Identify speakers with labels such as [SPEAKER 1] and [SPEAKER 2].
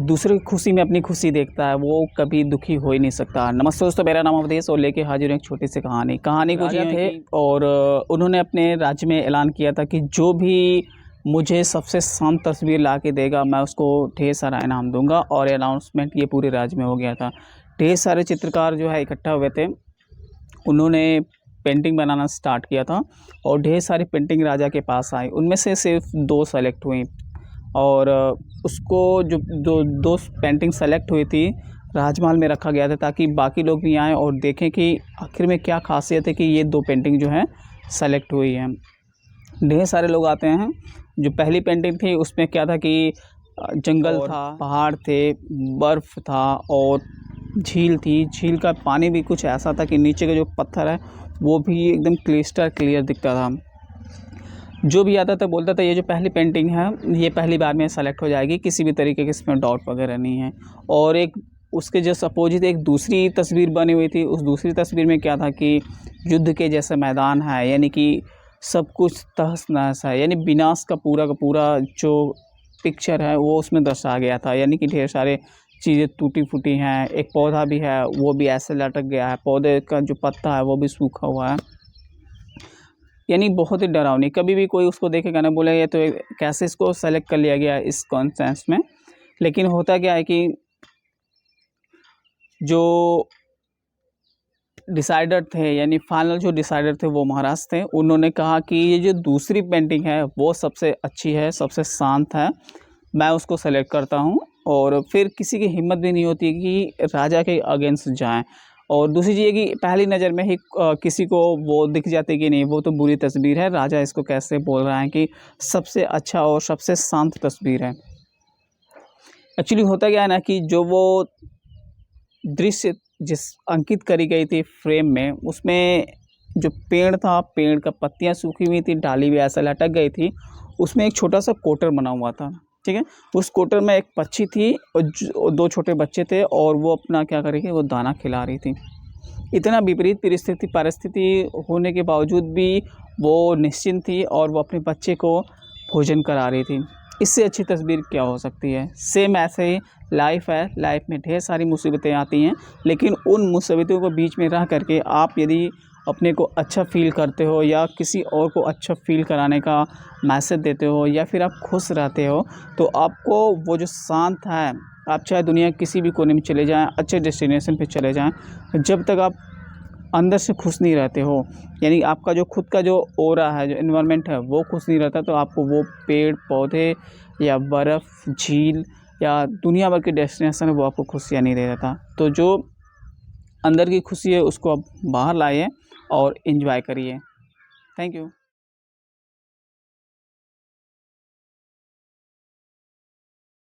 [SPEAKER 1] दूसरे की खुशी में अपनी खुशी देखता है, वो कभी दुखी हो ही नहीं सकता। नमस्ते दोस्तों, मेरा नाम अवधेश और लेके हाजिर हूँ एक छोटी सी कहानी कुछ ये थे और उन्होंने अपने राज्य में ऐलान किया था कि जो भी मुझे सबसे शांत तस्वीर ला के देगा मैं उसको ढेर सारा इनाम दूंगा। और अनाउंसमेंट ये पूरे राज्य में हो गया था। ढेर सारे चित्रकार जो है इकट्ठा हुए थे, उन्होंने पेंटिंग बनाना स्टार्ट किया था और ढेर सारी पेंटिंग राजा के पास आई। उनमें से सिर्फ 2 सेलेक्ट हुई और उसको जो दो पेंटिंग सेलेक्ट हुई थी राजमहल में रखा गया था ताकि बाकी लोग भी आएँ और देखें कि आखिर में क्या ख़ासियत है कि ये 2 पेंटिंग जो है सेलेक्ट हुई हैं। ढेर सारे लोग आते हैं। जो पहली पेंटिंग थी उसमें क्या था कि जंगल था, पहाड़ थे, बर्फ़ था और झील थी। झील का पानी भी कुछ ऐसा था कि नीचे का जो पत्थर है वो भी एकदम क्रिस्टल क्लियर दिखता था। जो भी आता था बोलता था ये जो पहली पेंटिंग है ये पहली बार में सेलेक्ट हो जाएगी, किसी भी तरीके के इसमें डाउट वगैरह नहीं है। और एक उसके जस्ट अपोजिट एक दूसरी तस्वीर बनी हुई थी। उस दूसरी तस्वीर में क्या था कि युद्ध के जैसा मैदान है, यानी कि सब कुछ तहस-नहस है, यानी विनाश का पूरा जो पिक्चर है वो उसमें दर्शाया गया था। यानी कि ढेर सारे चीज़ें टूटी-फूटी हैं, एक पौधा भी है वो भी ऐसे लटक गया है, पौधे का जो पत्ता है वो भी सूखा हुआ है। यानी बहुत ही डरावनी, कभी भी कोई उसको देखेगा ना बोलेगा ये तो कैसे इसको सेलेक्ट कर लिया गया इस कॉन्टेस्ट में। लेकिन होता क्या है कि जो डिसाइडर थे, यानी फाइनल जो डिसाइडर थे वो महाराज थे। उन्होंने कहा कि ये जो दूसरी पेंटिंग है वो सबसे अच्छी है, सबसे शांत है, मैं उसको सेलेक्ट करता हूँ। और फिर किसी की हिम्मत भी नहीं होती कि राजा के अगेंस्ट जाएं। और दूसरी चीज़ ये कि पहली नज़र में ही किसी को वो दिख जाती कि नहीं वो तो बुरी तस्वीर है, राजा इसको कैसे बोल रहा है कि सबसे अच्छा और सबसे शांत तस्वीर है। एक्चुअली होता क्या है ना कि जो वो दृश्य जिस अंकित करी गई थी फ्रेम में, उसमें जो पेड़ था, पेड़ का पत्तियाँ सूखी हुई थी, डाली भी ऐसा लटक गई थी, उसमें एक छोटा-सा क्वार्टर बना हुआ था, ठीक है? उस क्वार्टर में एक पक्षी थी और 2 छोटे बच्चे थे और वो अपना क्या कर रही थी, वो दाना खिला रही थी। इतना विपरीत परिस्थिति होने के बावजूद भी वो निश्चिंत थी और वो अपने बच्चे को भोजन करा रही थी। इससे अच्छी तस्वीर क्या हो सकती है? सेम ऐसे ही लाइफ़ है, लाइफ़ में ढेर सारी मुसीबतें आती हैं, लेकिन उन मुसीबतों को बीच में रह कर के आप यदि अपने को अच्छा फ़ील करते हो या किसी और को अच्छा फ़ील कराने का मैसेज देते हो या फिर आप खुश रहते हो, तो आपको वो जो शांत है, आप चाहे दुनिया के किसी भी कोने में चले जाएँ, अच्छे डेस्टिनेशन पे चले जाएँ, जब तक आप अंदर से खुश नहीं रहते हो, यानी आपका जो खुद का जो ऑरा है, जो एनवायरनमेंट है वो खुश नहीं रहता, तो आपको वो पेड़ पौधे या बर्फ़, झील या दुनिया भर के डेस्टिनेशन है वो आपको खुशियाँ नहीं दे देता। तो जो अंदर की खुशी है उसको आप बाहर लाइए और एन्जॉय करिए। Thank you.